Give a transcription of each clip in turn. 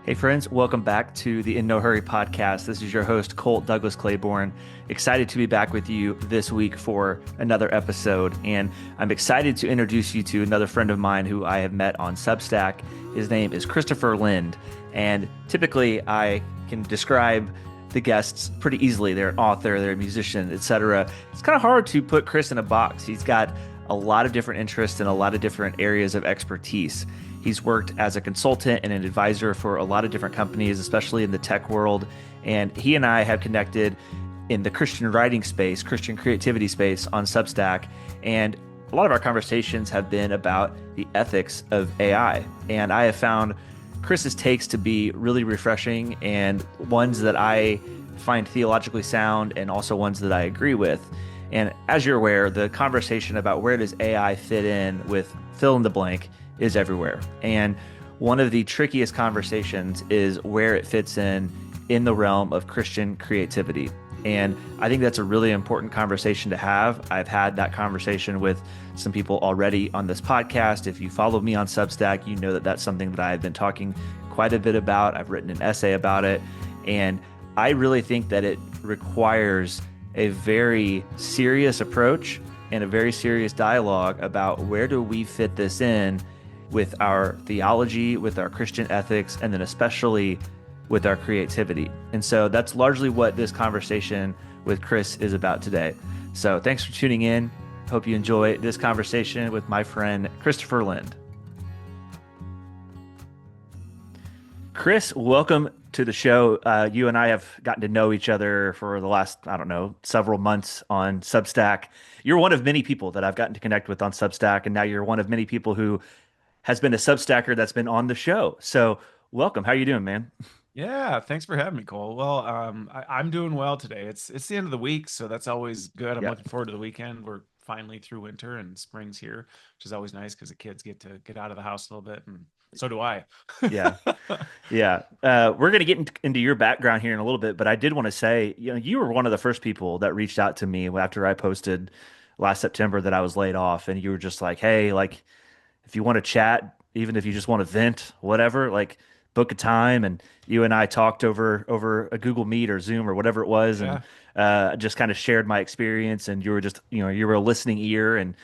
Hey, friends, welcome back to the In No Hurry podcast. This is your host, Colt Douglas Claiborne. Excited to be back with you this week for another episode. And I'm excited to introduce you to another friend of mine who I have met on Substack. His name is Christopher Lind. And typically, I can describe the guests pretty easily. They're an author, they're a musician, etc. It's kind of hard to put Chris in a box. He's got a lot of different interests and a lot of different areas of expertise. He's worked as a consultant and an advisor for a lot of different companies, especially in the tech world. And he and I have connected in the Christian writing space, Christian creativity space on Substack. And a lot of our conversations have been about the ethics of AI. And I have found Chris's takes to be really refreshing and ones that I find theologically sound and also ones that I agree with. And as you're aware, the conversation about where does AI fit in with fill in the blank is everywhere. And one of the trickiest conversations is where it fits in the realm of Christian creativity. And I think that's a really important conversation to have. I've had that conversation with some people already on this podcast. If you follow me on Substack, you know that that's something that I've been talking quite a bit about. I've written an essay about it. And I really think that it requires a very serious approach and a very serious dialogue about where do we fit this in with our theology, with our Christian ethics, and then especially with our creativity. And so that's largely what this conversation with Chris is about today. So thanks for tuning in. Hope you enjoy this conversation with my friend, Christopher Lind. Chris, welcome to the show. You and I have gotten to know each other for the last, several months on Substack. You're one of many people that I've gotten to connect with on Substack, and now you're one of many people who has been a Substacker that's been on the show. So welcome. How you doing, man? Yeah, thanks for having me, Cole. Well, I'm doing well today. It's the end of the week, so that's always good. I'm Yeah. looking forward to the weekend. We're finally through winter and spring's here, which is always nice because the kids get to get out of the house a little bit, and so do I. Yeah. Yeah. We're going to get into your background here in a little bit, but I did want to say, you were one of the first people that reached out to me after I posted last September that I was laid off. And you were just like, hey, like, if you want to chat, even if you just want to vent, whatever, like book a time. And you and I talked over a Google Meet or Zoom or whatever it was, and Yeah, just kind of shared my experience. And you were just, you were a listening ear, and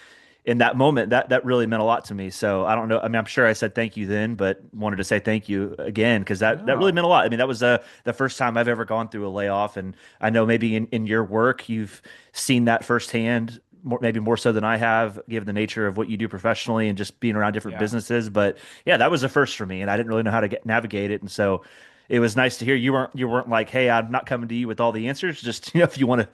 in that moment, that really meant a lot to me. So I don't know. I mean, I'm sure I said thank you then, but wanted to say thank you again because that really no, meant a lot. I mean, that was the first time I've ever gone through a layoff, and I know maybe in your work you've seen that firsthand, maybe more so than I have, given the nature of what you do professionally and just being around different yeah. businesses. But yeah, that was a first for me, and I didn't really know how to navigate it, and so it was nice to hear you weren't like, hey, I'm not coming to you with all the answers. Just if you want to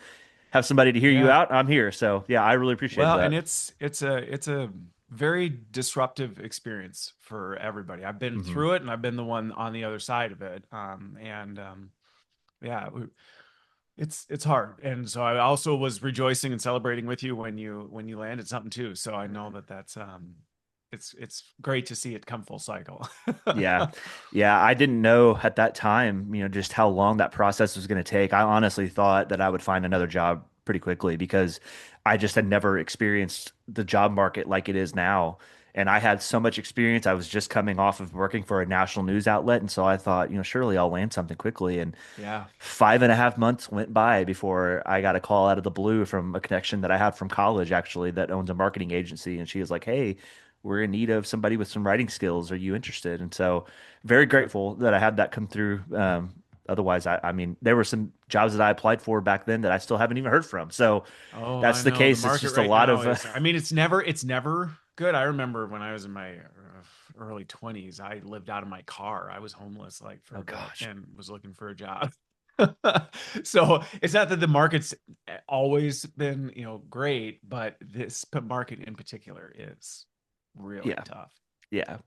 have somebody to hear you Yeah. out, I'm here. So yeah, I really appreciate Well, and that. it's a very disruptive experience for everybody. I've been Hmm. through it, and I've been the one on the other side of it. Yeah, it's hard, and so I also was rejoicing and celebrating with you when you landed something too. So I know that it's great to see it come full cycle. Yeah. Yeah. I didn't know at that time, just how long that process was going to take. I honestly thought that I would find another job pretty quickly because I just had never experienced the job market like it is now. And I had so much experience. I was just coming off of working for a national news outlet. And so I thought, surely I'll land something quickly. And Yeah, 5.5 months went by before I got a call out of the blue from a connection that I had from college, actually, that owns a marketing agency. And she was like, hey, we're in need of somebody with some writing skills. Are you interested? And so, very grateful that I had that come through. Otherwise, I mean, there were some jobs that I applied for back then that I still haven't even heard from. So, oh, I that's the know the case. It's market just a right lot now of, is, I mean, it's never good. I remember when I was in my early 20s, I lived out of my car. I was homeless like for oh a bit gosh. and was looking for a job. So it's not that the market's always been, great, but this market in particular is really Yeah. tough. Yeah.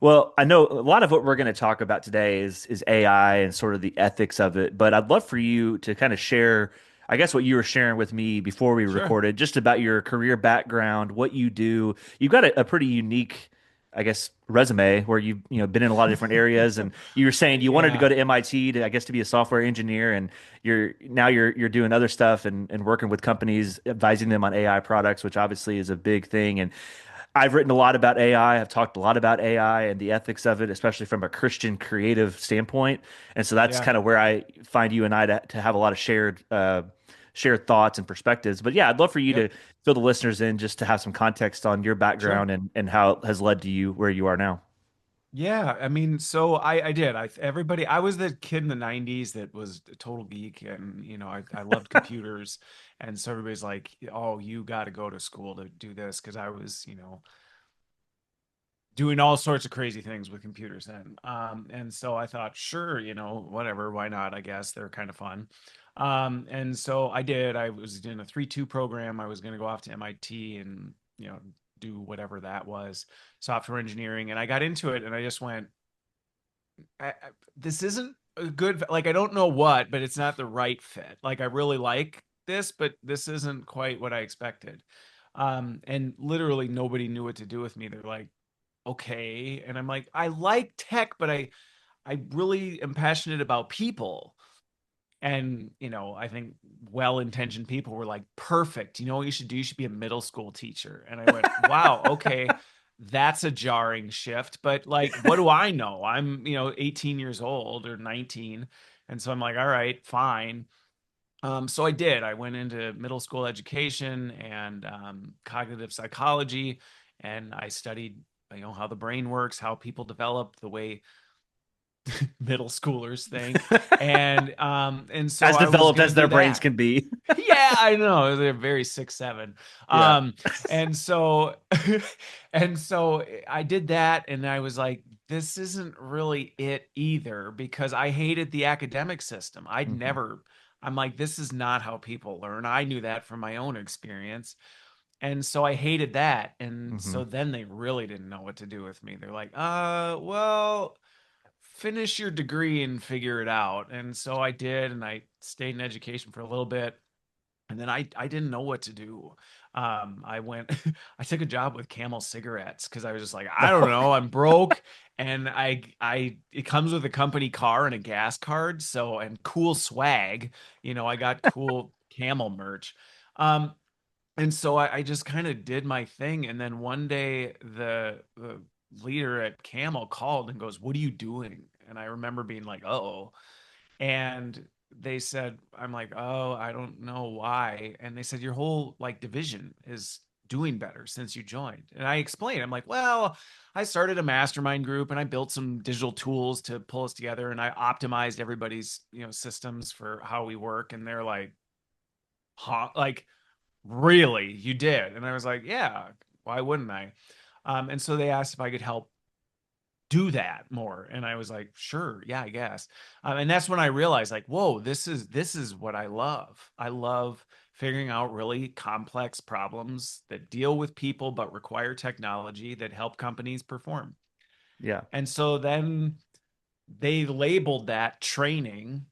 Well, I know a lot of what we're going to talk about today is AI and sort of the ethics of it, but I'd love for you to kind of share, I guess, what you were sharing with me before we Sure. recorded, just about your career background, what you do. You've got a pretty unique, I guess, resume where you've been in a lot of different areas, and you were saying you wanted to Yeah. go to MIT to, I guess, to be a software engineer, and you're doing other stuff and working with companies, advising them on AI products, which obviously is a big thing. And I've written a lot about AI. I've talked a lot about AI and the ethics of it, especially from a Christian creative standpoint. And so that's Yeah, kind of where I find you and I to have a lot of shared thoughts and perspectives. But yeah, I'd love for you yep, to fill the listeners in just to have some context on your sure. background and how it has led to you where you are now. Yeah, I mean, so I did. Everybody, I was the kid in the 90s that was a total geek, and I loved computers. And so everybody's like, "Oh, you got to go to school to do this," because I was, doing all sorts of crazy things with computers then. And so I thought, sure, whatever, why not? I guess they're kind of fun. And so I did. I was in a 3-2 program. I was going to go off to MIT and, do whatever that was, software engineering. And I got into it and I just went, this isn't a good, like, I don't know what, but it's not the right fit. Like, I really like this, but this isn't quite what I expected. And literally nobody knew what to do with me. They're like, okay. And I'm like, I like tech, but I really am passionate about people. And, I think well-intentioned people were like, perfect. You know what you should do? You should be a middle school teacher. And I went, wow, okay, that's a jarring shift. But like, what do I know? I'm, 18 years old or 19. And so I'm like, all right, fine. So I did. I went into middle school education and cognitive psychology, and I studied, how the brain works, how people develop, the way middle schoolers think, and so As I was developed gonna as their do brains that. can be. Yeah, I know they're very 6'7". Yeah. And so and so I did that, and I was like, this isn't really it either, because I hated the academic system. Hmm. I'm like, this is not how people learn. I knew that from my own experience. And so I hated that. And Hmm. so then they really didn't know what to do with me. They're like, well, finish your degree and figure it out. And so I did, and I stayed in education for a little bit. And then I didn't know what to do. I went, I took a job with Camel cigarettes because I was just like, I don't No. know, I'm broke, and it comes with a company car and a gas card, so and cool swag, I got cool Camel merch. Um, and so I just kind of did my thing, and then one day the leader at Camel called and goes, "What are you doing?" And I remember being like, "Oh," and they said, I'm like, "Oh, I don't know why." And they said, "Your whole like division is doing better since you joined." And I explained, I'm like, "Well, I started a mastermind group and I built some digital tools to pull us together, and I optimized everybody's, systems for how we work." And they're like, "Huh? Like, really? You did?" And I was like, "Yeah, why wouldn't I?" And so they asked if I could help do that more, and I was like, sure, yeah, I guess. And that's when I realized, like, whoa, this is what I love figuring out really complex problems that deal with people but require technology that help companies perform. Yeah. And so then they labeled that training,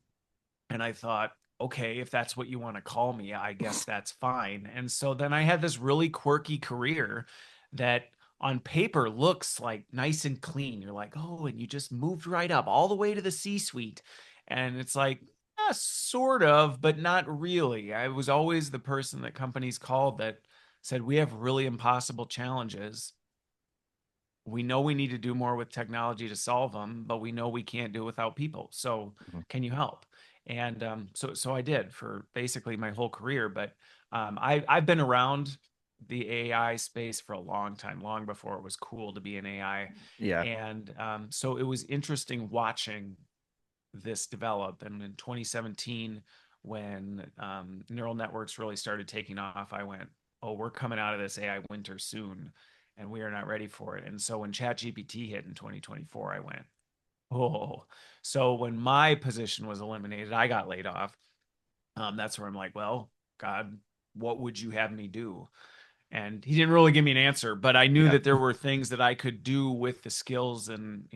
and I thought, okay, if that's what you want to call me, I guess that's fine. And so then I had this really quirky career that on paper looks like nice and clean. You're like, oh, and you just moved right up all the way to the C-suite. And it's like, sort of, but not really. I was always the person that companies called that said, we have really impossible challenges. We know we need to do more with technology to solve them, but we know we can't do it without people. So Mhm. can you help? And so I did for basically my whole career. But I've been around the AI space for a long time, long before it was cool to be an AI. Yeah. And so it was interesting watching this develop. And in 2017, when neural networks really started taking off, I went, "Oh, we're coming out of this AI winter soon, and we are not ready for it." And so when ChatGPT hit in 2024, I went, "Oh." So when my position was eliminated, I got laid off. That's where I'm like, "Well, God, what would you have me do?" And he didn't really give me an answer, but I knew Yeah. that there were things that I could do with the skills. And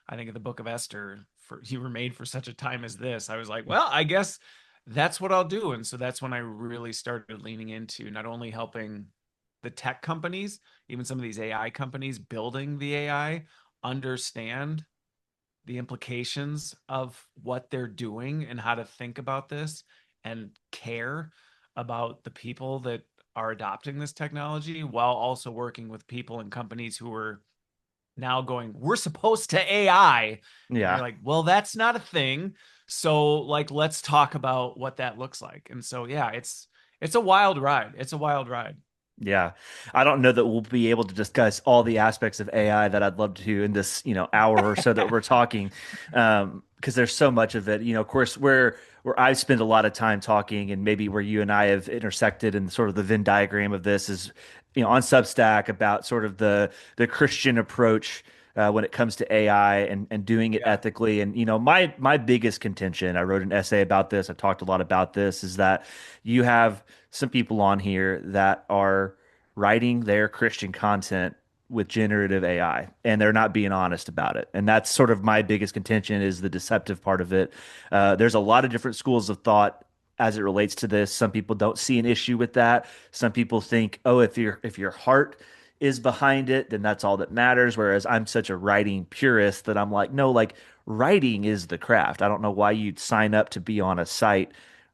I think in the Book of Esther, for you were made for such a time as this, I was like, well, I guess that's what I'll do. And so that's when I really started leaning into not only helping the tech companies, even some of these AI companies building the AI, understand the implications of what they're doing and how to think about this and care about the people that are adopting this technology while also working with people and companies who are now going, we're supposed to AI. And you're Yeah. like, well, that's not a thing. So like, let's talk about what that looks like. And so, yeah, it's a wild ride. It's a wild ride. Yeah. I don't know that we'll be able to discuss all the aspects of AI that I'd love to in this, hour or so that we're talking. Because there's so much of it. Of course, where I've spent a lot of time talking and maybe where you and I have intersected in sort of the Venn diagram of this is, on Substack about sort of the Christian approach when it comes to AI and doing it Yeah. ethically. And my biggest contention, I wrote an essay about this. I talked a lot about this, is that you have some people on here that are writing their Christian content with generative AI and they're not being honest about it. And that's sort of my biggest contention, is the deceptive part of it. There's a lot of different schools of thought as it relates to this. Some people don't see an issue with that. Some people think, oh, if your heart is behind it, then that's all that matters. Whereas I'm such a writing purist that I'm like, no, like writing is the craft. I don't know why you'd sign up to be on a site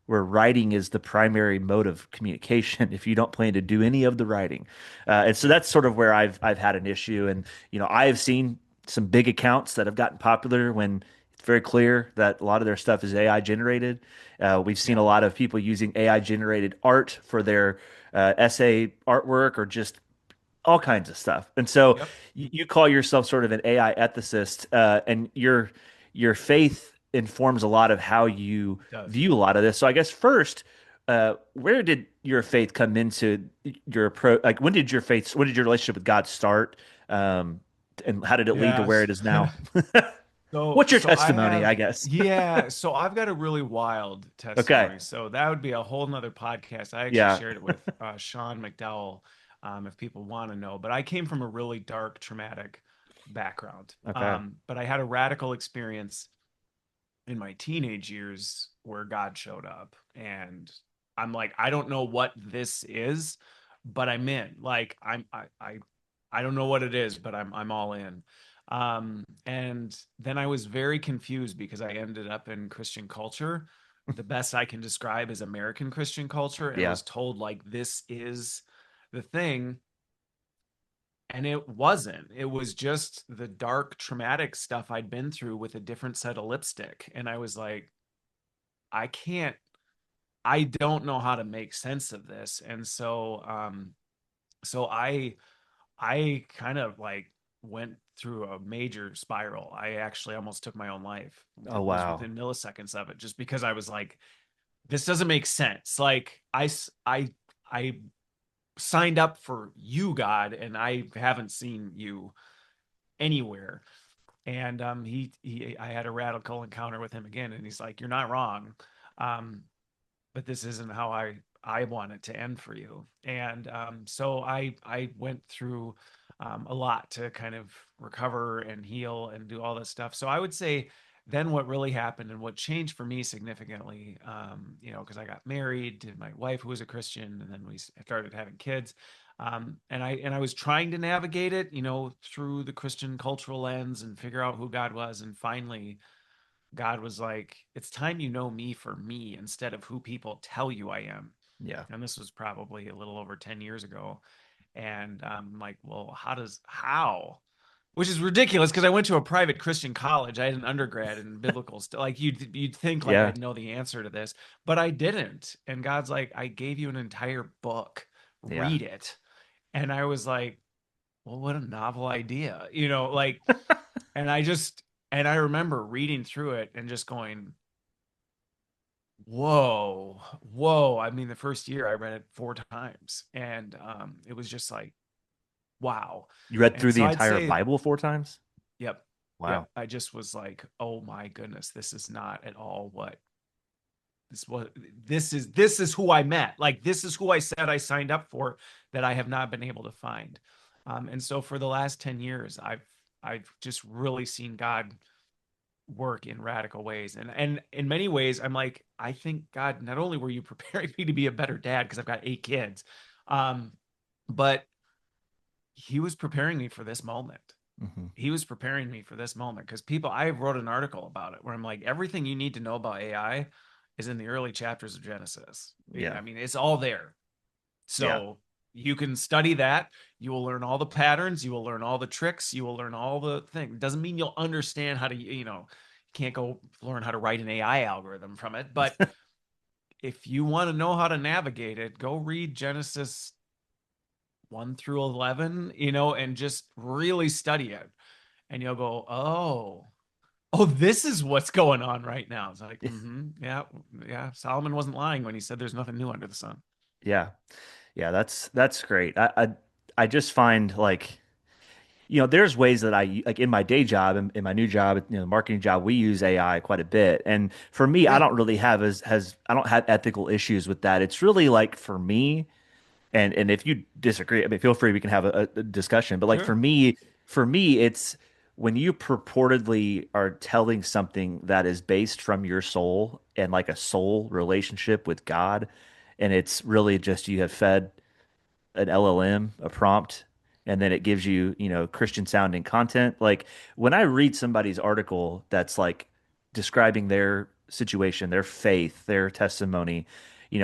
where writing is the primary mode of communication if you don't plan to do any of the writing. And so Yeah. that's sort of where I've had an issue. And I have seen some big accounts that have gotten popular when it's very clear that a lot of their stuff is AI generated. We've seen a Yeah. lot of people using AI generated art for their essay artwork or just all kinds of stuff. And so Yep. you call yourself sort of an AI ethicist, and your faith informs a lot of how you It does. view a lot of this. So I guess first, where did your faith come into your approach? Like, when did your relationship with God start? And how did it lead to where Yes. it is now? So What's your so I testimony, have I guess? yeah, so I've got a really wild Okay. testimony. So that would be a whole nother podcast. I actually Yeah. shared it with Sean McDowell, if people want to know. But I came from a really dark, traumatic background. Okay. But I had a radical experience in my teenage years where God showed up, and I'm like, I don't know what this is, but I'm in. Like I don't know what it is, but I'm all in. And then I was very confused because I ended up in Christian culture. The best I can describe is American Christian culture, and Yeah. was told like this is the thing. And it wasn't. It was just the dark, traumatic stuff I'd been through with a different set of lipstick. And I was like, I can't, I don't know how to make sense of this. And so I kind of like went through a major spiral. I actually almost took my own life. Oh, It was wow. within milliseconds of it, just because I was like, this doesn't make sense. Like I signed up for you, God, and I haven't seen you anywhere. And I had a radical encounter with him again, and he's like, "You're not wrong, um, but this isn't how I want it to end for you." And so I went through a lot to kind of recover and heal and do all this stuff. So I would say then what really happened and what changed for me significantly, because I got married to my wife who was a Christian, and then we started having kids. And I was trying to navigate it, through the Christian cultural lens and figure out who God was. And finally, God was like, "It's time you know me for me instead of who people tell you I am." Yeah. And this was probably a little over 10 years ago. And I'm like, well, how? Which is ridiculous because I went to a private Christian college. I had an undergrad in biblical stuff. Like you'd think like Yeah. I'd know the answer to this, but I didn't. And God's like, I gave you an entire book. Yeah. Read it. And I was like, well, what a novel idea, like, and I remember reading through it and just going, whoa, whoa. I mean, the first year I read it 4 times, and it was just like, wow. You read And through so the I'd entire say, Bible 4 times? yep, Wow. yep. I just was like, oh my goodness, this is not at all what this was. This is who I met. Like, this is who I said I signed up for, that I have not been able to find. And so for the last 10 years, I've just really seen God work in radical ways. And in many ways, I'm like, I think, God, not only were you preparing me to be a better dad because I've got 8 kids, um, but he was preparing me for this moment. Hmm. He was preparing me for this moment because I wrote an article about it where I'm like, everything you need to know about AI is in the early chapters of Genesis. Yeah. I mean, it's all there. Yeah. So you can study that. You will learn all the patterns. You will learn all the tricks. You will learn all the things. Doesn't mean you'll understand how to, you can't go learn how to write an AI algorithm from it. But if you want to know how to navigate it, go read Genesis 1 through 11, and just really study it. And you'll go, oh, this is what's going on right now. It's like, yeah, yeah. Solomon wasn't lying when he said there's nothing new under the sun. Yeah. Yeah. That's great. I just find like, there's ways that like in my day job and in my new job, the marketing job, we use AI quite a bit. And for me, I Yeah, don't really have I don't have ethical issues with that. It's really like for me, and if you disagree, I mean, feel free, we can have a discussion. But like sure. for me, it's when you purportedly are telling something that is based from your soul and like a soul relationship with God, and it's really just you have fed an LLM, a prompt, and then it gives you, Christian sounding content. Like when I read somebody's article that's like describing their situation, their faith, their testimony,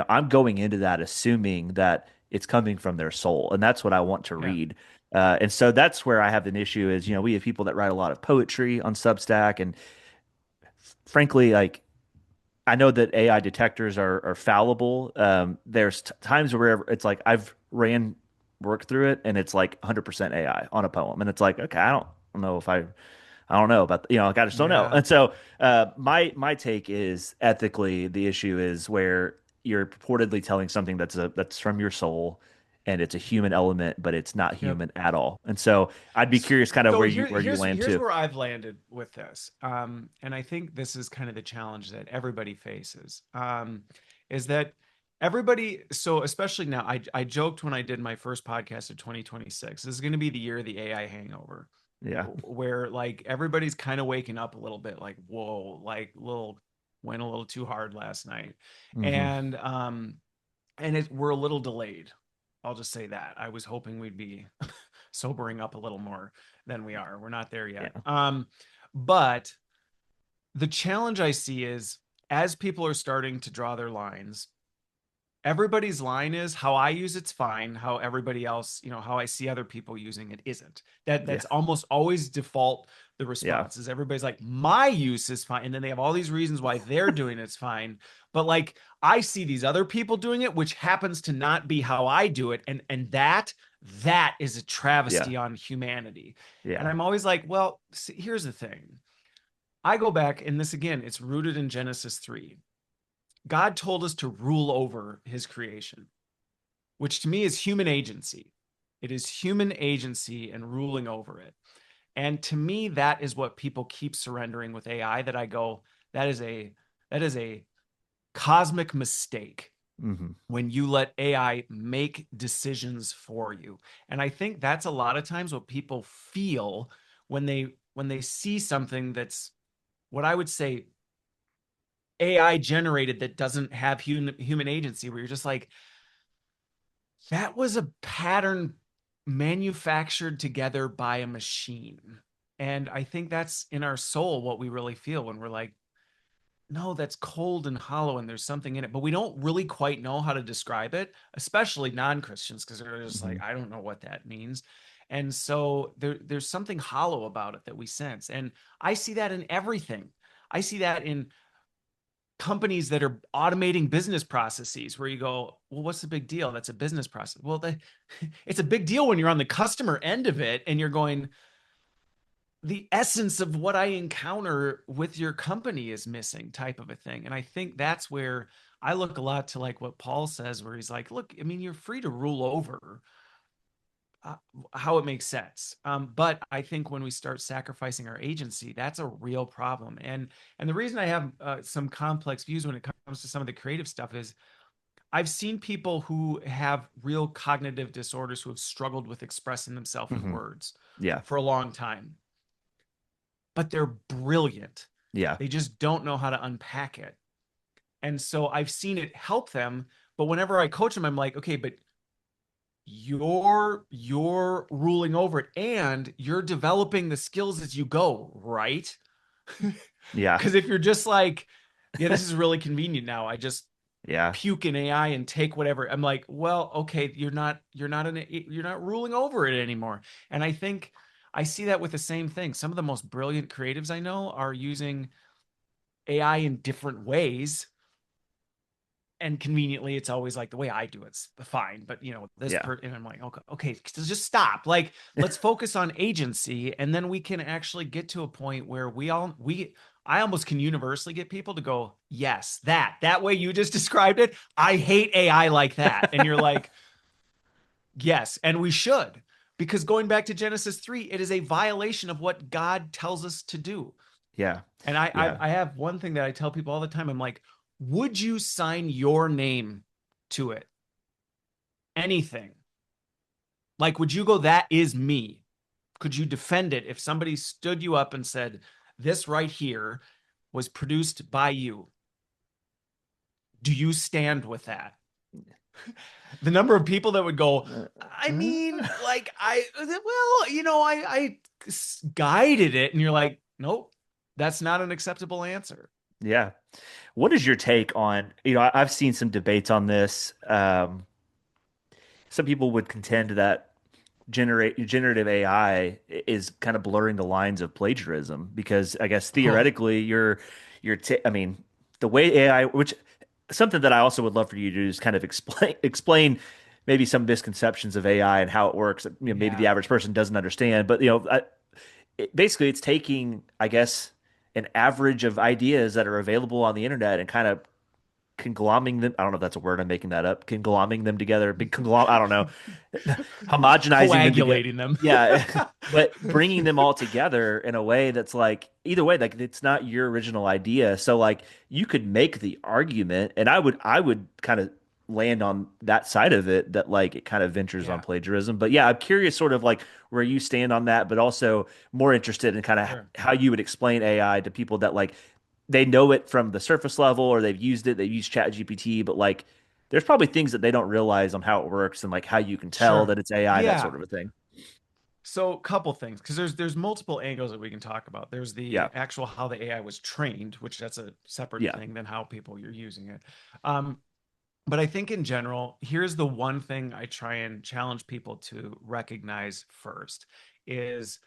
I'm going into that assuming that it's coming from their soul, and that's what I want to Yeah. read. And so that's where I have an issue is, we have people that write a lot of poetry on Substack, and frankly, like I know that AI detectors are fallible. There's times where it's like I've ran work through it and it's like 100% AI on a poem, and it's like, okay, I don't know if I don't know about, like I just don't know. Yeah. And so my take is ethically the issue is where you're purportedly telling something that's from your soul and it's a human element, but it's not Yep. human at all. And so I'd be curious kind of So where you land here's too. where I've landed with this, and I think this is kind of the challenge that everybody faces, is that everybody. So especially now, I joked when I did my first podcast of 2026. This is going to be the year of the AI hangover, Yeah. where like everybody's kind of waking up a little bit, like whoa, like little went a little too hard last night, Hmm. and we're a little delayed. I'll just say that. I was hoping we'd be sobering up a little more than we are. We're not there yet. Yeah. But the challenge I see is as people are starting to draw their lines, everybody's line is how I use it's fine, how everybody else, how I see other people using it isn't. Yeah. That's almost always default. The Yeah. response is everybody's like, my use is fine. And then they have all these reasons why they're doing it's fine. But like I see these other people doing it, which happens to not be how I do it. And that is a Yeah. travesty on humanity. And Yeah. I'm always like, well, see, here's the thing. I go back, and this again, it's rooted in Genesis 3. God told us to rule over his creation, which to me is human agency. It is human agency and ruling over it. And to me, that is what people keep surrendering with AI. That I go, that is a cosmic mistake Hmm. when you let AI make decisions for you. And I think that's a lot of times what people feel when they see something that's what I would say AI generated that doesn't have human agency, where you're just like, that was a pattern manufactured together by a machine. And I think that's in our soul what we really feel when we're like, no, that's cold and hollow and there's something in it. But we don't really quite know how to describe it, especially non-Christians, because they're just like, Hmm. I don't know what that means. And so there's something hollow about it that we sense. And I see that in everything. I see that in companies that are automating business processes where you go, well, what's the big deal? That's a business process. Well, it's a big deal when you're on the customer end of it and you're going, the essence of what I encounter with your company is missing, type of a thing. And I think that's where I look a lot to like what Paul says, where he's like, look, I mean, you're free to rule over uh, how it makes sense. But I think when we start sacrificing our agency, that's a real problem. And the reason I have some complex views when it comes to some of the creative stuff is I've seen people who have real cognitive disorders who have struggled with expressing themselves in Hmm. words Yeah. for a long time, but they're brilliant. Yeah. They just don't know how to unpack it. And so I've seen it help them. But whenever I coach them, I'm like, okay, but you're ruling over it and you're developing the skills as you go, right? Yeah. Because if you're just like, yeah, this is really convenient now. I just Yeah. puke in AI and take whatever. I'm like, well, okay, you're not ruling over it anymore. And I think I see that with the same thing. Some of the most brilliant creatives I know are using AI in different ways. And conveniently, it's always like the way I do it's fine. But this Yeah. person, and I'm like, okay, just stop. Like, let's focus on agency, and then we can actually get to a point where I almost can universally get people to go, yes, that way you just described it. I hate AI like that. And you're like, yes, and we should. Because going back to Genesis 3, it is a violation of what God tells us to do. Yeah. And I, Yeah. I I have one thing that I tell people all the time. I'm like, would you sign your name to it? Anything? Like, would you go, that is me? Could you defend it if somebody stood you up and said, this right here was produced by you? Do you stand with that? The number of people that would go, I mean, like, I guided it. And you're like, nope, that's not an acceptable answer. Yeah. What is your take on, I've seen some debates on this. Some people would contend that generative AI is kind of blurring the lines of plagiarism because I guess Oh, theoretically I mean, the way AI, which something that I also would love for you to do is kind of explain maybe some misconceptions of AI and how it works that, maybe the yeah, average person doesn't understand. But basically it's taking, I guess, an average of ideas that are available on the internet and kind of congloming them. I don't know if that's a word. I'm making that up. Congloming them together. Big I don't know. Homogenizing them together. coagulating them. Yeah. But bringing them all together in a way that's like, either way, like it's not your original idea. So like you could make the argument, and I would kind of land on that side of it that like it kind of ventures on Yeah, plagiarism. But yeah, I'm curious sort of like where you stand on that, but also more interested in kind of sure. how you would explain AI to people that like they know it from the surface level or they've used Chat GPT, but like there's probably things that they don't realize on how it works and like how you can tell Sure. that it's AI, that Yeah. sort of a thing. So, couple things, because there's multiple angles that we can talk about. There's Yeah. the actual how the AI was trained, which that's a separate Yeah. thing than how people you're using it. Um, but I think in general, here's the one thing I try and challenge people to recognize first is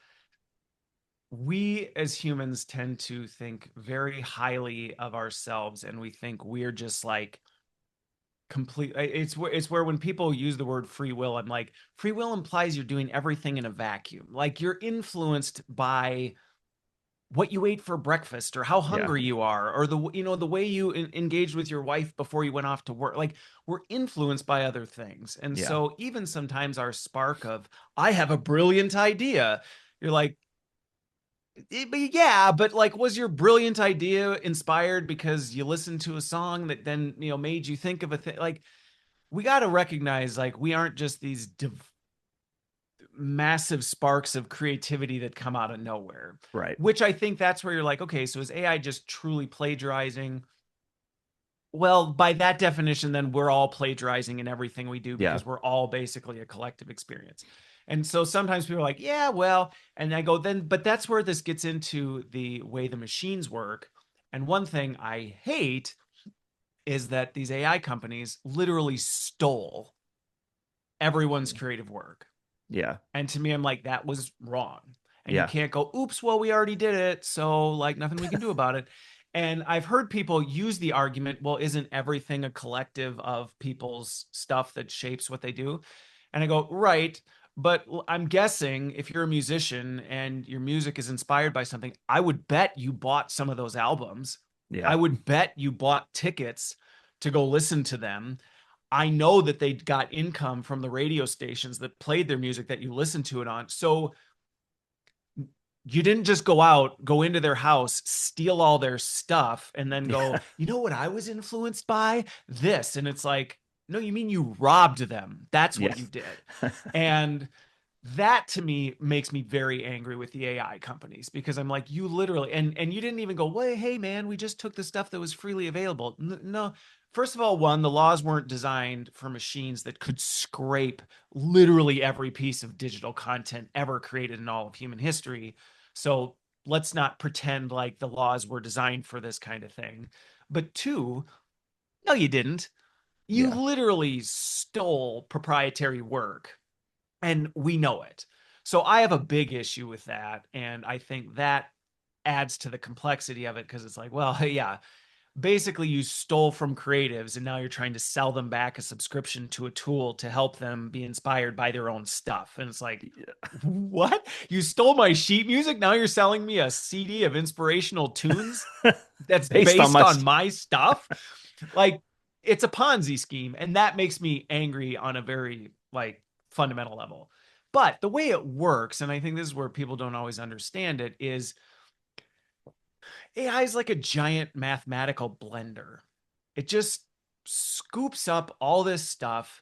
we as humans tend to think very highly of ourselves, and we think we're just like complete. It's where when people use the word free will, I'm like, free will implies you're doing everything in a vacuum. Like, you're influenced by what you ate for breakfast, or how Yeah. hungry you are, or the way you engaged with your wife before you went off to work. Like, we're influenced by other things. And Yeah. so even sometimes our spark of, I have a brilliant idea, you're like, yeah, but like, was your brilliant idea inspired because you listened to a song that then made you think of a thing? Like, we got to recognize, like, we aren't just these massive sparks of creativity that come out of nowhere. Right. Which I think that's where you're like, okay, so is AI just truly plagiarizing? Well, by that definition, then we're all plagiarizing in everything we do, Yeah. because we're all basically a collective experience. And so sometimes people are like, yeah, well, and I go, then, but that's where this gets into the way the machines work. And one thing I hate is that these AI companies literally stole everyone's creative work. Yeah. And to me, I'm like, that was wrong. And you Yeah. can't go, oops, well, we already did it. So, like, nothing we can do about it. And I've heard people use the argument, well, isn't everything a collective of people's stuff that shapes what they do? And I go, right. But I'm guessing if you're a musician and your music is inspired by something, I would bet you bought some of those albums. I Yeah. would bet you bought tickets to go listen to them. I know that they got income from the radio stations that played their music that you listened to it on. So you didn't just go into their house, steal all their stuff, and then go, Yeah. you know what I was influenced by? This. And it's like, no, you mean you robbed them. That's what you Yes. did. And that to me makes me very angry with the AI companies, because I'm like, you literally, and you didn't even go, well, hey man, we just took the stuff that was freely available. No, first of all, one, the laws weren't designed for machines that could scrape literally every piece of digital content ever created in all of human history. So let's not pretend like the laws were designed for this kind of thing. But two, No, you didn't. You Yeah. literally stole proprietary work, and we know it. So I have a big issue with that. And I think that adds to the complexity of it because it's like, well, yeah, basically you stole from creatives and now you're trying to sell them back a subscription to a tool to help them be inspired by their own stuff. And it's like, what? You stole my sheet music? Now you're selling me a CD of inspirational tunes that's Based on based my on my stuff? Like, it's a Ponzi scheme. And that makes me angry on a very like fundamental level. But the way it works, and I think this is where people don't always understand it, is AI is like a giant mathematical blender. It just scoops up all this stuff.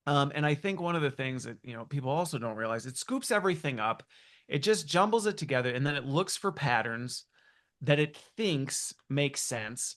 And I think one of the things that people also don't realize, it scoops everything up, it just jumbles it together, and then it looks for patterns that it thinks make sense,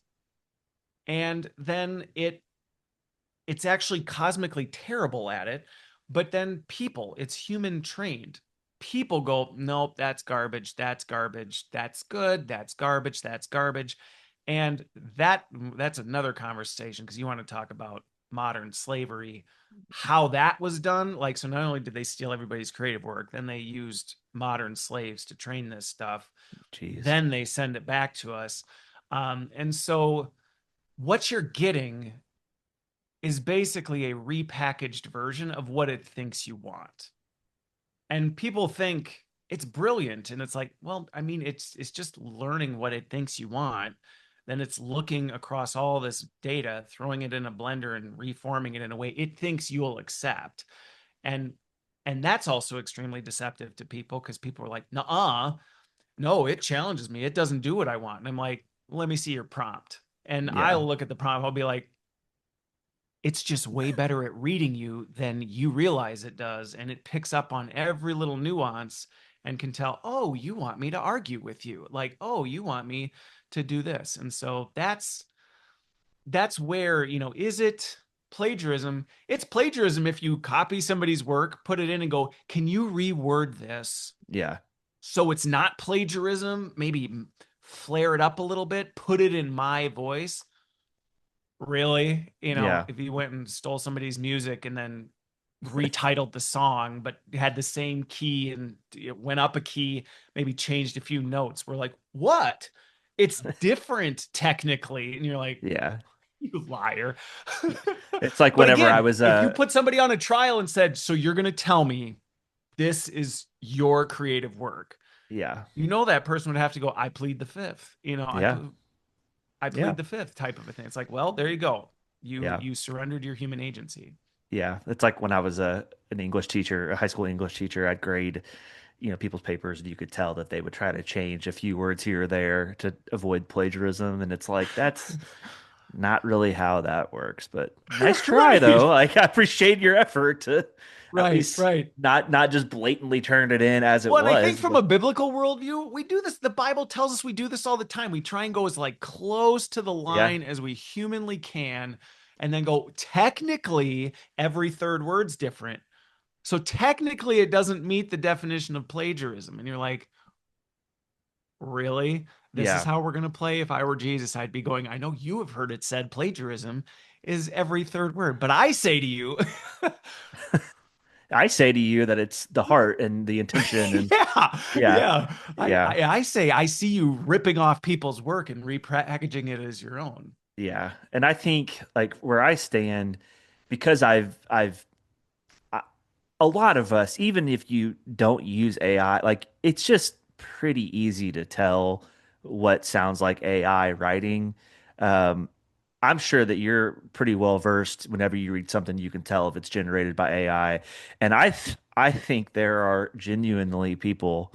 and then it's actually cosmically terrible at it. But then people, it's human trained. People go, nope, that's garbage. That's garbage. That's good. That's garbage. That's garbage. And that's another conversation because you want to talk about modern slavery, how that was done. Like, so not only did they steal everybody's creative work, then they used modern slaves to train this stuff. Jeez. Then they send it back to us. And so what you're getting is basically a repackaged version of what it thinks you want. And people think it's brilliant. And it's like, well, I mean, it's just learning what it thinks you want. Then it's looking across all this data, throwing it in a blender and reforming it in a way it thinks you'll accept. And that's also extremely deceptive to people because people are like, nah, no, it challenges me. It doesn't do what I want. And I'm like, let me see your prompt. And Yeah. I'll look at the prompt. I'll be like, it's just way better at reading you than you realize it does. And it picks up on every little nuance and can tell, oh, you want me to argue with you. Like, oh, you want me to do this. And so that's where, is it plagiarism? It's plagiarism if you copy somebody's work, put it in and go, can you reword this Yeah. so it's not plagiarism? Maybe flare it up a little bit, put it in my voice. Really? Yeah. If you went and stole somebody's music and then retitled the song, but had the same key and it went up a key, maybe changed a few notes, we're like, what? It's different technically. And you're like, Yeah. you liar. It's like But whenever I again, was if you put somebody on a trial and said, so you're going to tell me this is your creative work, yeah. that person would have to go, I plead the fifth. Yeah. I Yeah. plead the fifth type of a thing. It's like, well, there you go. You Yeah. you surrendered your human agency. Yeah. It's like when I was an English teacher, a high school English teacher, I'd grade, people's papers and you could tell that they would try to change a few words here or there to avoid plagiarism. And it's like, that's not really how that works, but nice try Right. though. Like I appreciate your effort to at Right, least right. not just blatantly turn it in as it Well, and I think was, from but a biblical worldview, we do this. The Bible tells us we do this all the time. We try and go as like close to the yeah. line as we humanly can, and then go, technically, every third word's different. So technically, it doesn't meet the definition of plagiarism. And you're like, really? This is Yeah. how we're going to play? If I were Jesus, I'd be going, I know you have heard it said plagiarism is every third word, but I say to you, I say to you that it's the heart and the intention and yeah, yeah. yeah. Yeah. I say, I see you ripping off people's work and repackaging it as your own. Yeah. And I think like where I stand, because I, a lot of us, even if you don't use AI, like it's just pretty easy to tell what sounds like AI writing. Um, I'm sure that you're pretty well versed whenever you read something, you can tell if it's generated by AI. And I think there are genuinely people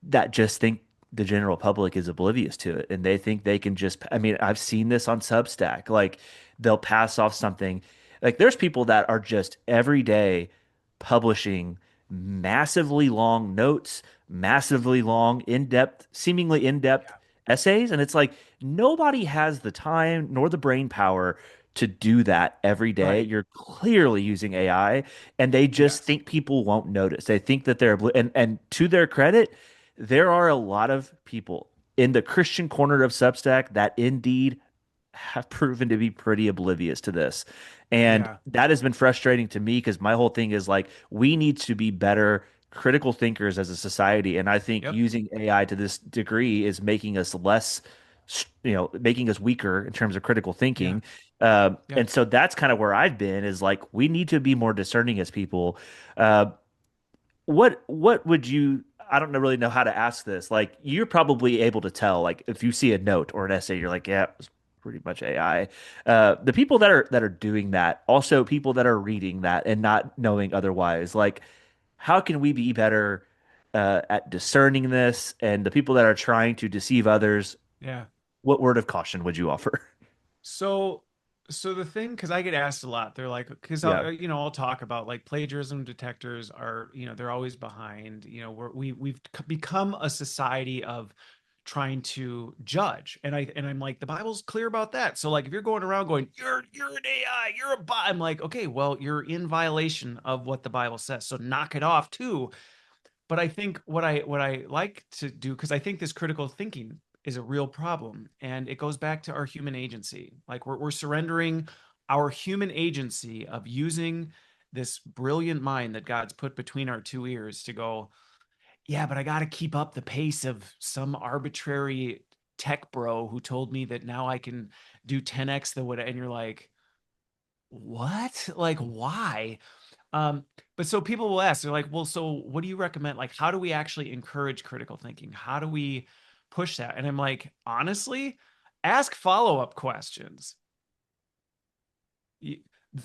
that just think the general public is oblivious to it and they think they can just I mean I've seen this on Substack like they'll pass off something like there's people that are just every day publishing massively long notes, massively in-depth, seemingly in-depth essays and it's like nobody has the time nor the brain power to do that every day. Right. You're clearly using AI and they just Yes. think people won't notice. They think that and to their credit, there are a lot of people in the Christian corner of Substack that indeed have proven to be pretty oblivious to this. And Yeah. that has been frustrating to me because my whole thing is like, we need to be better critical thinkers as a society. And I think Yep. using AI to this degree is making us less, making us weaker in terms of critical Yeah. thinking. Yeah. And so that's kind of where I've been is like, we need to be more discerning as people. Uh, what would you I don't know really know how to ask this. Like you're probably able to tell like if you see a note or an essay, you're like, yeah, it's pretty much AI. The people that are doing that, also people that are reading that and not knowing otherwise, like how can we be better at discerning this? And the people that are trying to deceive others, Yeah. what word of caution would you offer? So, so the thing, because I get asked a lot, they're like, because Yeah. I'll talk about like plagiarism detectors are, they're always behind. We've become a society of trying to judge, and I'm like, the Bible's clear about that. So like, if you're going around going, you're an AI, you're a bot, I'm like, okay, well, you're in violation of what the Bible says, so knock it off too. But I think what I like to do, because I think this critical thinking is a real problem, and it goes back to our human agency. Like we're surrendering our human agency of using this brilliant mind that God's put between our two ears to go, yeah, but I got to keep up the pace of some arbitrary tech bro who told me that now I can do 10x the what, and you're like, what? Like, why? Um, but so people will ask, they're like, well, so what do you recommend? Like, how do we actually encourage critical thinking? How do we push that? And I'm like, honestly, ask follow-up questions.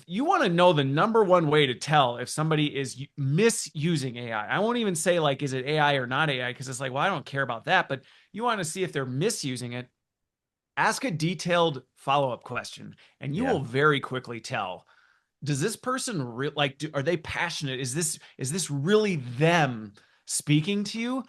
You want to know the number one way to tell if somebody is misusing AI. I won't even say like, is it AI or not AI? Because it's like, well, I don't care about that. But you want to see if they're misusing it. Ask a detailed follow-up question, and you Yeah. will very quickly tell, does this person are they passionate? Is this really them speaking to you?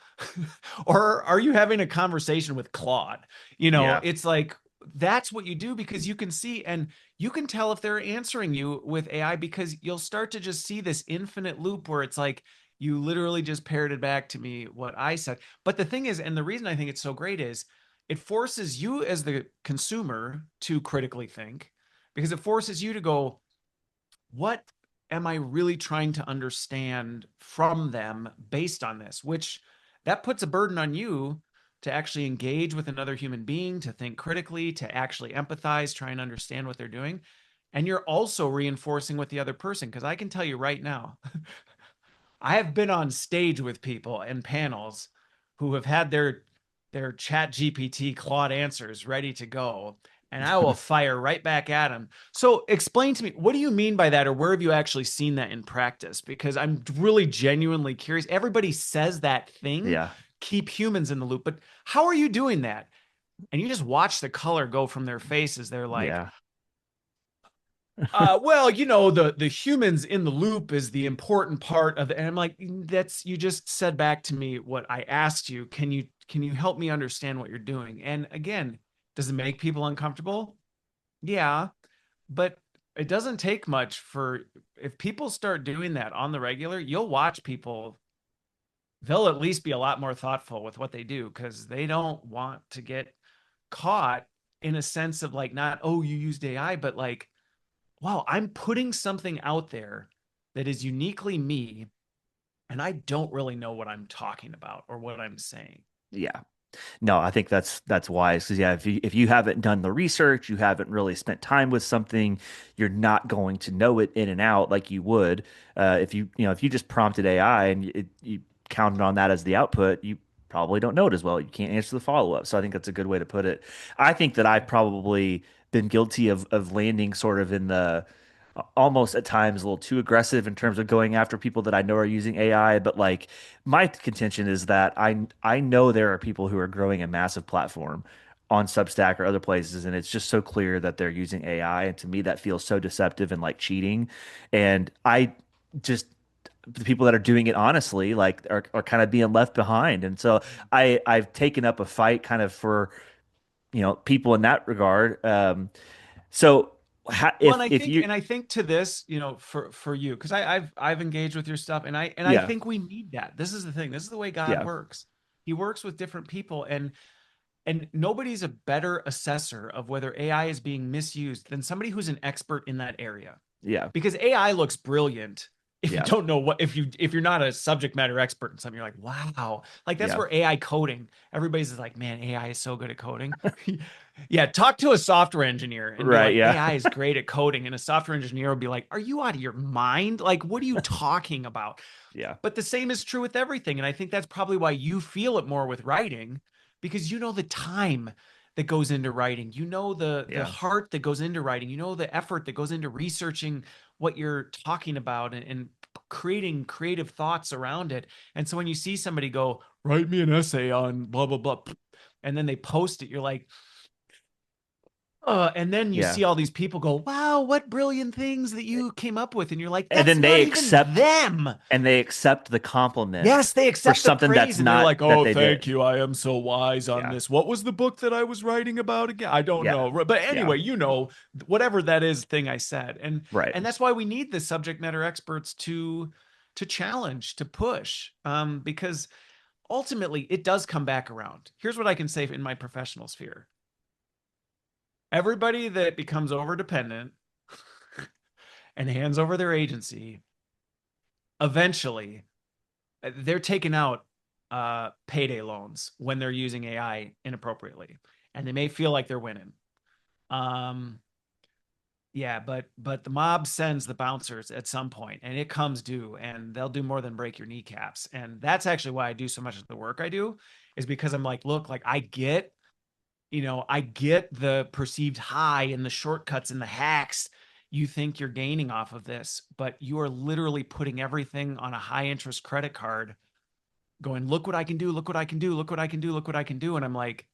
Or are you having a conversation with Claude? Yeah. It's like that's what you do, because you can see, and you can tell if they're answering you with AI, because you'll start to just see this infinite loop where it's like, you literally just parroted back to me what I said. But the thing is, and the reason I think it's so great is it forces you as the consumer to critically think, because it forces you to go, what am I really trying to understand from them based on this? Which that puts a burden on you to actually engage with another human being, to think critically, to actually empathize, try and understand what they're doing. And you're also reinforcing with the other person. Because I can tell you right now, I have been on stage with people and panels who have had their chat GPT Claude answers ready to go, and I will fire right back at them. So explain to me, what do you mean by that, or where have you actually seen that in practice? Because I'm really genuinely curious. Everybody says that thing, Yeah. keep humans in the loop, but how are you doing that? And you just watch the color go from their faces. They're like, Yeah. well, the humans in the loop is the important part of it. And I'm like, that's, you just said back to me what I asked you. Can you help me understand what you're doing? And again, does it make people uncomfortable? Yeah, but it doesn't take much for, if people start doing that on the regular, you'll watch people, they'll at least be a lot more thoughtful with what they do, because they don't want to get caught in a sense of like, not, oh, you used AI, but like, wow, I'm putting something out there that is uniquely me, and I don't really know what I'm talking about or what I'm saying. Yeah. No, I think that's wise because yeah, if you haven't done the research, you haven't really spent time with something, you're not going to know it in and out like you would if if you just prompted AI and you counted on that as the output, you probably don't know it as well. You can't answer the follow up. So I think that's a good way to put it. I think that I've Yeah. probably been guilty of landing sort of in the almost at times a little too aggressive in terms of going after people that I know are using AI. But like my contention is that I know there are people who are growing a massive platform on Substack or other places, and it's just so clear that they're using AI. And to me, that feels so deceptive and like cheating. And I just the people that are doing it honestly like are kind of being left behind. And so I've taken up a fight kind of for people in that regard. So Well, and if you I think to this, for you, because I've engaged with your stuff, and I yeah think we need that. This is the thing. This is the way God yeah works. He works with different people, and And nobody's a better assessor of whether AI is being misused than somebody who's an expert in that area. Yeah. Because AI looks brilliant if you Yeah. don't know what if you're not a subject matter expert in something, you're like, wow. Like that's Yeah. where AI coding, everybody's like, man, AI is so good at coding. Yeah, talk to a software engineer and be Right. like, Yeah. AI is great at coding. And a software engineer will be like, are you out of your mind? Like, what are you talking about? Yeah. But the same is true with everything. And I think that's probably why you feel it more with writing, because you know the time that goes into writing. You know the Yeah. heart that goes into writing. You know the effort that goes into researching what you're talking about and creating creative thoughts around it. And so when you see somebody go, write me an essay on blah blah blah, and then they post it, you're like, and then you Yeah. see all these people go, wow, what brilliant things that you came up with. And you're like, And that's then not even them. they accept the compliment Yes, they for accept the something that's praise and they're not like, that "Oh, they thank did. you. I am so wise on Yeah. this. What was the book that I was writing about again? I don't Yeah. know." But Yeah. anyway, whatever that is thing I said. Right. And that's why we need the subject matter experts to challenge, to push. Because ultimately it does come back around. Here's what I can say in my professional sphere. Everybody that becomes over dependent and hands over their agency, eventually they're taking out payday loans when they're using AI inappropriately, and they may feel like they're winning. Um, yeah, but the mob sends the bouncers at some point, and it comes due, and they'll do more than break your kneecaps. And that's actually why I do so much of the work I do, is because I'm like, look, like I get the perceived high and the shortcuts and the hacks you think you're gaining off of this, but you are literally putting everything on a high interest credit card going, look what I can do, look what I can do, look what I can do, look what I can do. And I'm like,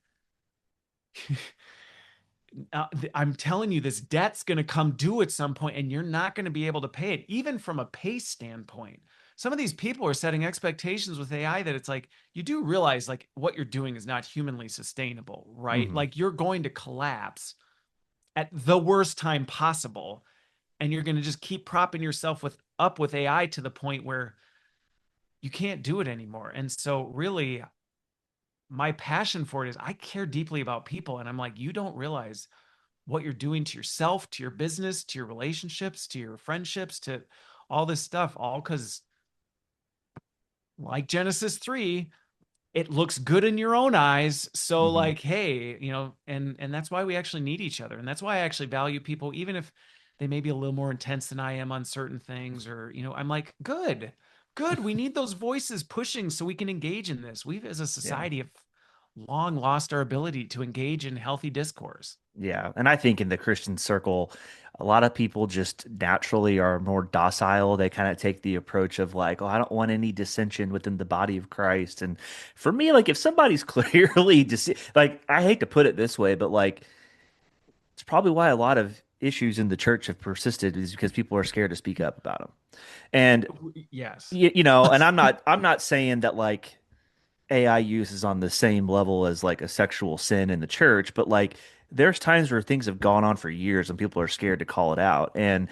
I'm telling you, this debt's going to come due at some point and you're not going to be able to pay it, even from a pace standpoint. Some of these people are setting expectations with AI that it's like, you do realize like what you're doing is not humanly sustainable, right? Hmm. Like you're going to collapse at the worst time possible. And you're going to just keep propping yourself up with AI to the point where you can't do it anymore. And so really my passion for it is I care deeply about people. And I'm like, you don't realize what you're doing to yourself, to your business, to your relationships, to your friendships, to all this stuff, all because, like Genesis 3, it looks good in your own eyes. So, Hmm. like, hey, and that's why we actually need each other. And that's why I actually value people, even if they may be a little more intense than I am on certain things, or, I'm like, good, good. We need those voices pushing so we can engage in this. We've, as a Yeah. society, have long lost our ability to engage in healthy discourse. Yeah. And I think in the Christian circle, a lot of people just naturally are more docile. They kind of take the approach of like, oh, I don't want any dissension within the body of Christ. And for me, like if somebody's clearly like I hate to put it this way, but like it's probably why a lot of issues in the church have persisted is because people are scared to speak up about them. And Yes. and I'm not saying that like AI use is on the same level as like a sexual sin in the church, but like there's times where things have gone on for years and people are scared to call it out. And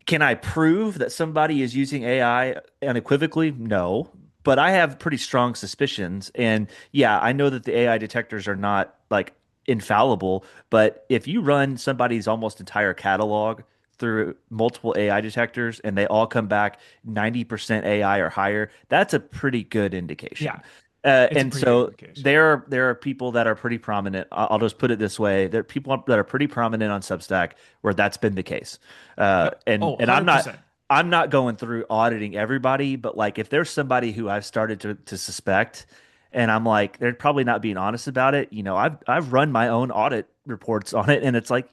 can I prove that somebody is using AI unequivocally? No, but I have pretty strong suspicions. And yeah, I know that the AI detectors are not like infallible, but if you run somebody's almost entire catalog through multiple AI detectors and they all come back 90% AI or higher, that's a pretty good Yeah. indication. It's a And pretty good so indication. there are people that are pretty prominent. I'll just put it this way: there are people that are pretty prominent on Substack where that's been the case. Yep. Oh, And $100%. I'm not going through auditing everybody, but like if there's somebody who I've started to suspect, and I'm like they're probably not being honest about it, I've run my own audit reports on it, and it's like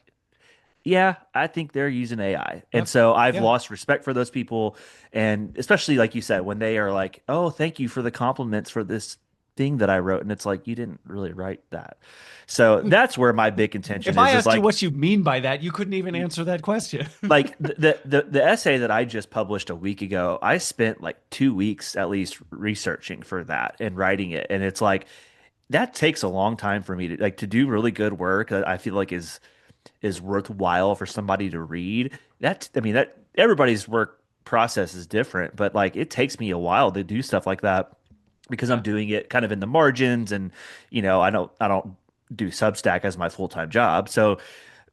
yeah, I think they're using AI. And Yep. so I've Yeah. lost respect for those people. And especially like you said, when they are like, oh, thank you for the compliments for this thing that I wrote. And it's like, you didn't really write that. So that's where my big contention If I is asked you like, what you mean by that, you couldn't even answer that question. the essay that I just published a week ago, I spent like 2 weeks at least researching for that and writing it. And it's like, that takes a long time for me to do really good work. I feel like is worthwhile for somebody to read. That everybody's work process is different, but like it takes me a while to do stuff like that. because I'm Yeah. doing it kind of in the margins, and I don't do Substack as my full-time job. So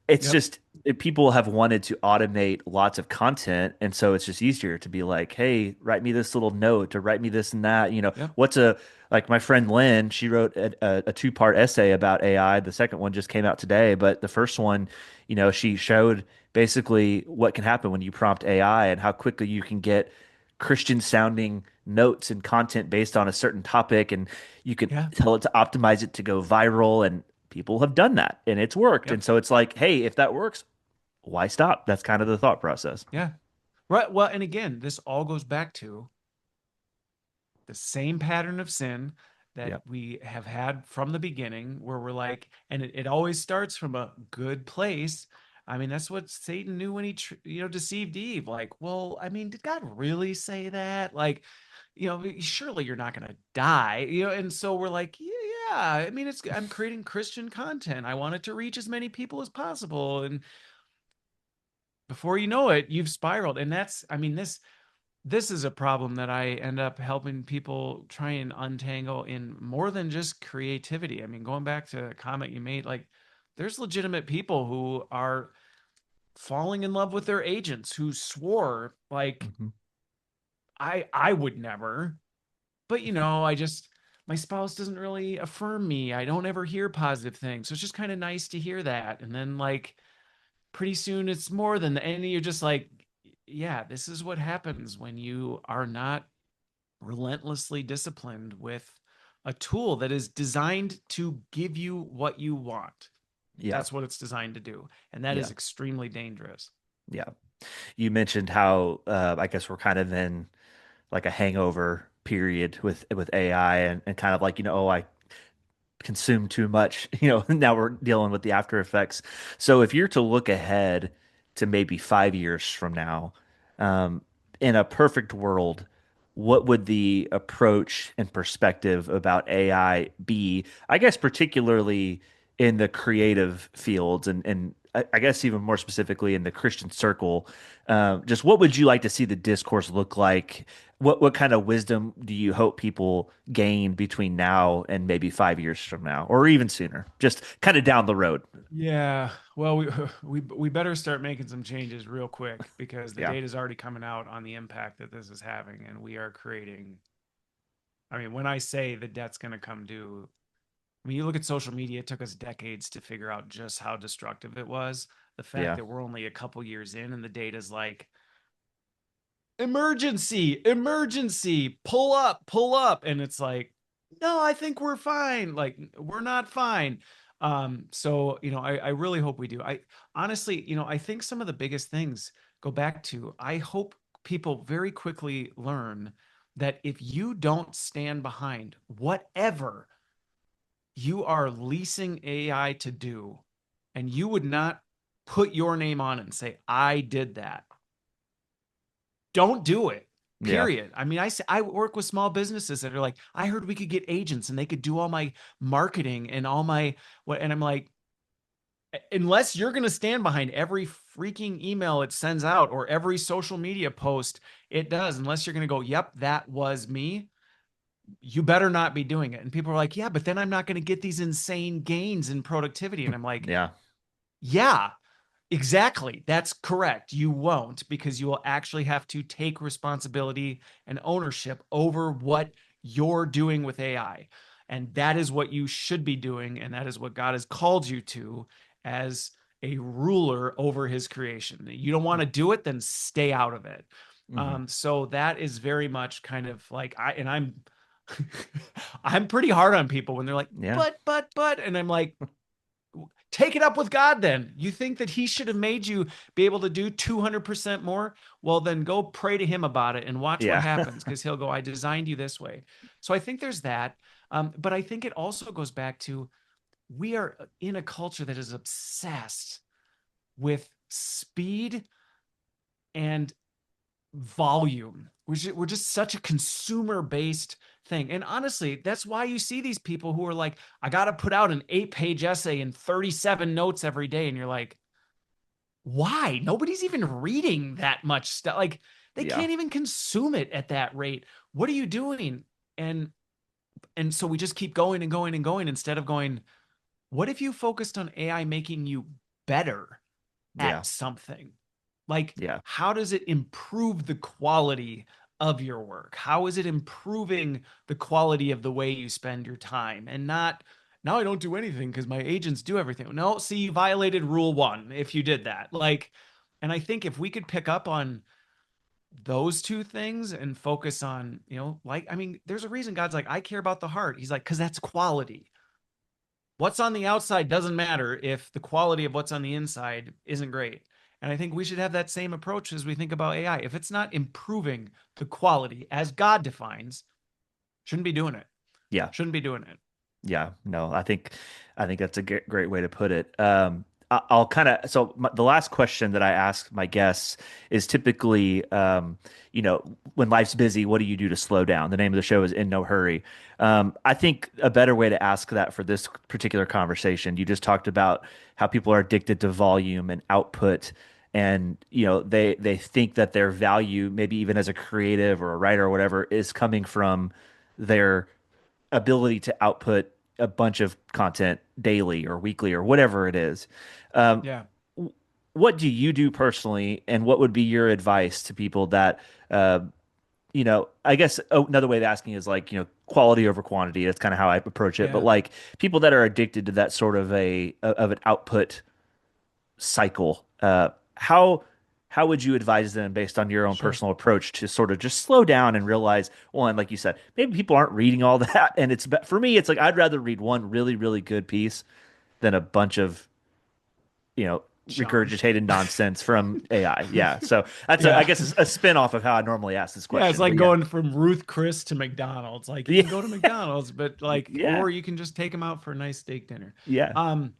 it's Yep. just people have wanted to automate lots of content, and so it's just easier to be like, hey, write me this little note, or write me this and that. Yep. What's a like my friend Lynn, she wrote a two-part essay about AI. The second one just came out today, but the first one, she showed basically what can happen when you prompt AI and how quickly you can get Christian sounding notes and content based on a certain topic, and you can Yeah. tell it to optimize it to go viral, and people have done that and it's worked. Yep. And so it's like, hey, if that works, why stop? That's kind of the thought process. Yeah. Right. Well, and again, this all goes back to the same pattern of sin that Yeah. we have had from the beginning, where we're like, and it always starts from a good place. I mean, that's what Satan knew when he, deceived Eve. Like, well, I mean, did God really say that? Like, surely you're not going to die, And so we're like, yeah, I mean, I'm creating Christian content. I want it to reach as many people as possible. And before you know it, you've spiraled. And I mean, this is a problem that I end up helping people try and untangle in more than just creativity. I mean, going back to a comment you made, like there's legitimate people who are falling in love with their agents who swore like Hmm. I would never, but I just my spouse doesn't really affirm me. I don't ever hear positive things. So it's just kind of nice to hear that. And then like pretty soon it's more than that. And you're just like, yeah, this is what happens when you are not relentlessly disciplined with a tool that is designed to give you what you want. Yeah. That's what it's designed to do. And that Yeah. is extremely dangerous. Yeah. You mentioned how I guess we're kind of in like a hangover period with AI, and kind of like, oh, I consumed too much, now we're dealing with the after effects. So if you're to look ahead to maybe 5 years from now, um, in a perfect world, what would the approach and perspective about AI be? I guess particularly in the creative fields, and I guess even more specifically in the Christian circle. Just what would you like to see the discourse look like? What kind of wisdom do you hope people gain between now and maybe 5 years from now, or even sooner? Just kind of down the road. Yeah, well, we better start making some changes real quick because the Yeah. data is already coming out on the impact that this is having, and we are creating. I mean, when I say the debt's going to come due, I mean, you look at social media, it took us decades to figure out just how destructive it was. The fact Yeah. that we're only a couple years in and the data's like, emergency, emergency, pull up. And it's like, no, I think we're fine. Like, we're not fine. So, I really hope we do. I honestly, I think some of the biggest things go back to, I hope people very quickly learn that if you don't stand behind whatever you are leasing AI to do, and you would not put your name on it and say, I did that, don't do it. Yeah. Period. I mean, I work with small businesses that are like, I heard we could get agents and they could do all my marketing and all my what, and I'm like, unless you're going to stand behind every freaking email it sends out or every social media post it does, unless you're going to go, yep, that was me, you better not be doing it. And people are like, yeah, but then I'm not going to get these insane gains in productivity. And I'm like, Yeah. yeah, exactly. That's correct. You won't, because you will actually have to take responsibility and ownership over what you're doing with AI. And that is what you should be doing. And that is what God has called you to as a ruler over his creation. You don't want to do it, then stay out of it. Hmm. So that is very much kind of like I'm I'm pretty hard on people when they're like, Yeah. but, and I'm like, take it up with God then. You think that he should have made you be able to do 200% more? Well, then go pray to him about it and watch what Yeah. happens, because he'll go, I designed you this way. So I think there's that. But I think it also goes back to, we are in a culture that is obsessed with speed and volume. We're just such a consumer based thing. And honestly, that's why you see these people who are like, I got to put out an 8-page essay and 37 notes every day. And you're like, why? Nobody's even reading that much stuff. Like, they Yeah. can't even consume it at that rate. What are you doing? And And so we just keep going and going and going instead of going, what if you focused on AI making you better Yeah. at something? Like, Yeah. how does it improve the quality of your work? How is it improving the quality of the way you spend your time? And not, now I don't do anything because my agents do everything. No, see, you violated rule one if you did that. Like, and I think if we could pick up on those two things and focus on, like, I mean, there's a reason God's like, I care about the heart. He's like, because that's quality. What's on the outside doesn't matter if the quality of what's on the inside isn't great. And I think we should have that same approach as we think about AI. If it's not improving the quality as God defines, shouldn't be doing it. Yeah. Shouldn't be doing it. Yeah, no, I think that's a great way to put it. I'll kind of the last question that I ask my guests is typically, when life's busy, what do you do to slow down? The name of the show is In No Hurry. I think a better way to ask that for this particular conversation, you just talked about how people are addicted to volume and output, and they think that their value, maybe even as a creative or a writer or whatever, is coming from their ability to output a bunch of content daily or weekly or whatever it is. Um, Yeah. what do you do personally, and what would be your advice to people that, I guess another way of asking is like, quality over quantity. That's kind of how I approach it. But Yeah. like people that are addicted to that sort of of an output cycle, how would you advise them based on your own Sure. personal approach to sort of just slow down and realize, one, like you said, maybe people aren't reading all that, and for me, it's like I'd rather read one really really good piece than a bunch of you know Junk. regurgitated nonsense from AI. Yeah, so that's I Yeah. guess a spin off of how I normally ask this Yeah, it's question. like But yeah, going from Ruth Chris to McDonald's. Like you yeah, can go to McDonald's, but like, yeah, or you can just take them out for a nice steak dinner. yeah. Um,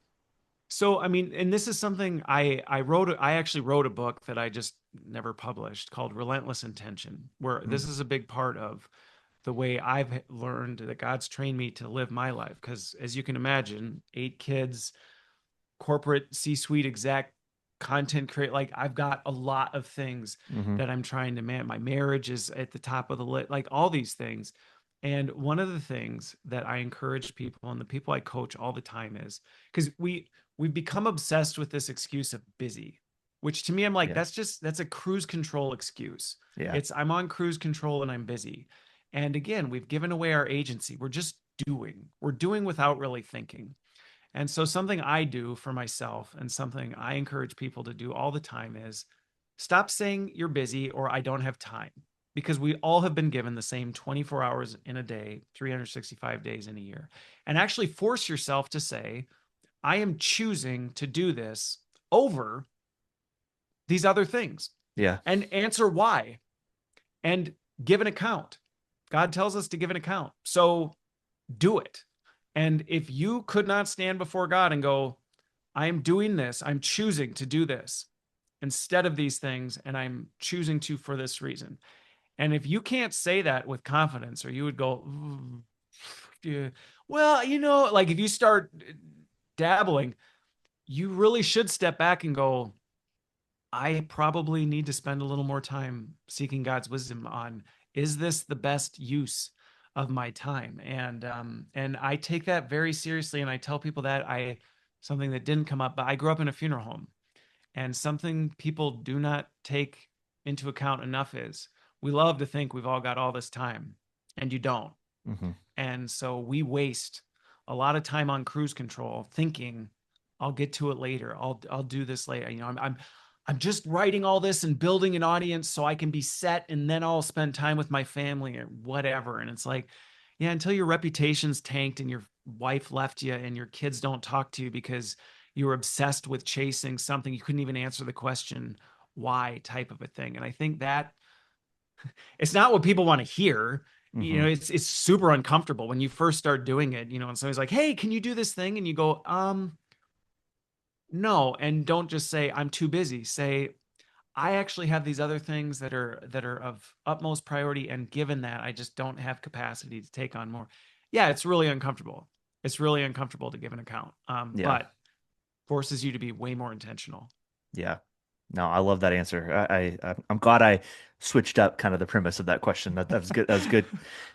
So, I mean, and this is something I wrote. I actually wrote a book that I just never published called Relentless Intention, where Mm, this is a big part of the way I've learned that God's trained me to live my life. Because as you can imagine, 8 kids, corporate C-suite exec, content create, like I've got a lot of things mm-hmm. that I'm trying to man. My marriage is at the top of the list, like all these things. And one of the things that I encourage people and the people I coach all the time is because we've become obsessed with this excuse of busy, which to me, I'm like, Yeah, that's a cruise control excuse. yeah, It's I'm on cruise control and I'm busy. And again, we've given away our agency. We're doing without really thinking. And so, something I do for myself and something I encourage people to do all the time is stop saying you're busy or I don't have time, because we all have been given the same 24 hours in a day, 365 days in a year. And actually force yourself to say, I am choosing to do this over these other things, yeah, and answer why and give an account. God tells us to give an account. So do it. And if you could not stand before God and go, I am doing this, I'm choosing to do this instead of these things, and I'm choosing to for this reason. And if you can't say that with confidence, or you would go, yeah, well, like if you start dabbling, you really should step back and go, I probably need to spend a little more time seeking God's wisdom on, is this the best use of my time? And I take that very seriously, and I tell people that I something that didn't come up, but I grew up in a funeral home, and something people do not take into account enough is we love to think we've all got all this time, and you don't. mm-hmm. And so we waste a lot of time on cruise control thinking I'll get to it later. I'll do this later. I'm just writing all this and building an audience so I can be set, and then I'll spend time with my family or whatever. And it's like, yeah, until your reputation's tanked and your wife left you and your kids don't talk to you because you were obsessed with chasing something you couldn't even answer the question why, type of a thing. And I think that it's not what people want to hear. Mm-hmm. It's super uncomfortable when you first start doing it, and somebody's like, hey, can you do this thing? And you go, no. And don't just say I'm too busy. Say, I actually have these other things that are of utmost priority, and given that, I just don't have capacity to take on more. Yeah, it's really uncomfortable. It's really uncomfortable to give an account, Yeah, but forces you to be way more intentional. yeah. No, I love that answer. I'm glad I switched up kind of the premise of that question. That was good. That was good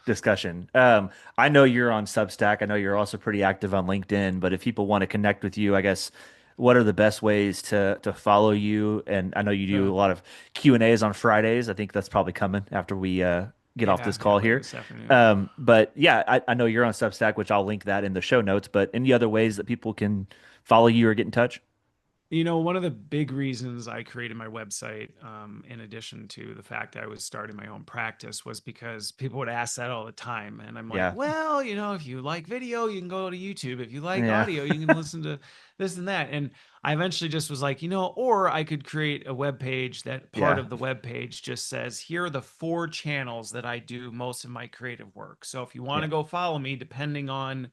discussion. I know you're on Substack. I know you're also pretty active on LinkedIn, but if people want to connect with you, I guess what are the best ways to follow you? And I know you do a The lot of Q&As on Fridays. I think that's probably coming after we get off this yeah, call later here. this afternoon. But yeah, I know you're on Substack, which I'll link that in the show notes. But any other ways that people can follow you or get in touch? One of the big reasons I created my website, in addition to the fact I was starting my own practice, was because people would ask that all the time. And I'm like, Yeah. well, if you like video, you can go to YouTube. If you like Yeah. audio, you can listen to this and that. And I eventually just was like, or I could create a web page that part Yeah. of the web page just says, here are the 4 channels that I do most of my creative work. So if you want Yeah. to go follow me, depending on,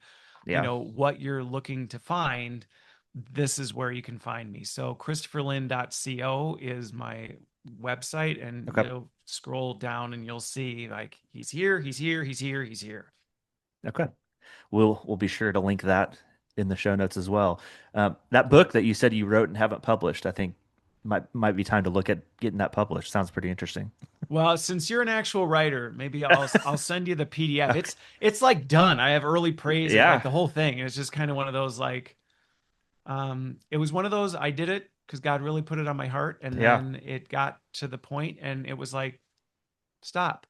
Yeah. what you're looking to find, this is where you can find me. So christopherlin.co is my website, and Okay. you'll scroll down and you'll see like he's here, he's here, he's here, he's here. Okay. We'll be sure to link that in the show notes as well. That book that you said you wrote and haven't published, I think might be time to look at getting that published. Sounds pretty interesting. Well, since you're an actual writer, maybe I'll send you the PDF. Okay. It's like done. I have early praise of like Yeah. the whole thing. And it's just kind of one of those like it was one of those I did it because God really put it on my heart, and Yeah. then it got to the point and it was like stop.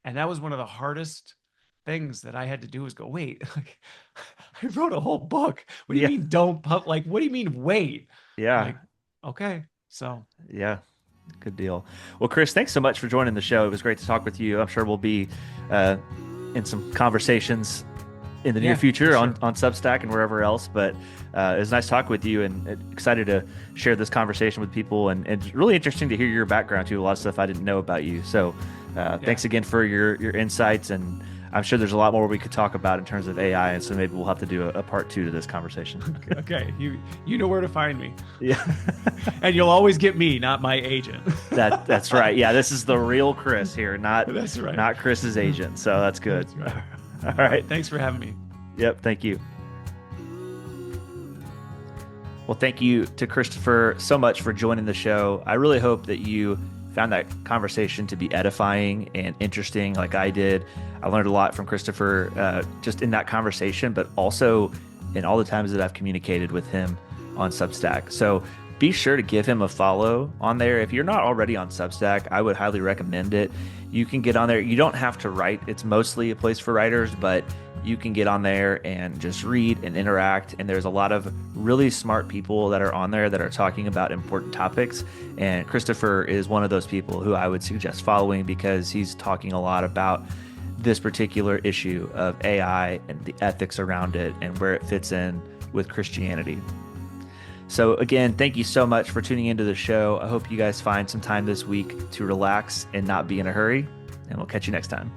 And that was one of the hardest things that I had to do was go, wait, like, I wrote a whole book. What do you Yeah. mean don't pub like what do you mean wait? I'm Yeah. like, okay. So Yeah. Good deal. Well, Chris, thanks so much for joining the show. It was great to talk with you. I'm sure we'll be uh, in some conversations in the near yeah, for future sure. on Substack and wherever else. But it was nice talking with you and excited to share this conversation with people. And it's really interesting to hear your background too. A lot of stuff I didn't know about you. So Yeah. thanks again for your insights. And I'm sure there's a lot more we could talk about in terms of AI. And so maybe we'll have to do a part 2 to this conversation. Okay. You know where to find me. Yeah, And you'll always get me, not my agent. that's right. Yeah, this is the real Chris here, not That's right. not Chris's agent. So that's good. That's right. All right. Thanks for having me. Yep. Thank you. Well, thank you to Christopher so much for joining the show. I really hope that you found that conversation to be edifying and interesting, like I did. I learned a lot from Christopher just in that conversation, but also in all the times that I've communicated with him on Substack. So be sure to give him a follow on there. If you're not already on Substack, I would highly recommend it. You can get on there. You don't have to write. It's mostly a place for writers, but you can get on there and just read and interact. And there's a lot of really smart people that are on there that are talking about important topics. And Christopher is one of those people who I would suggest following because he's talking a lot about this particular issue of AI and the ethics around it and where it fits in with Christianity. So again, thank you so much for tuning into the show. I hope you guys find some time this week to relax and not be in a hurry, and we'll catch you next time.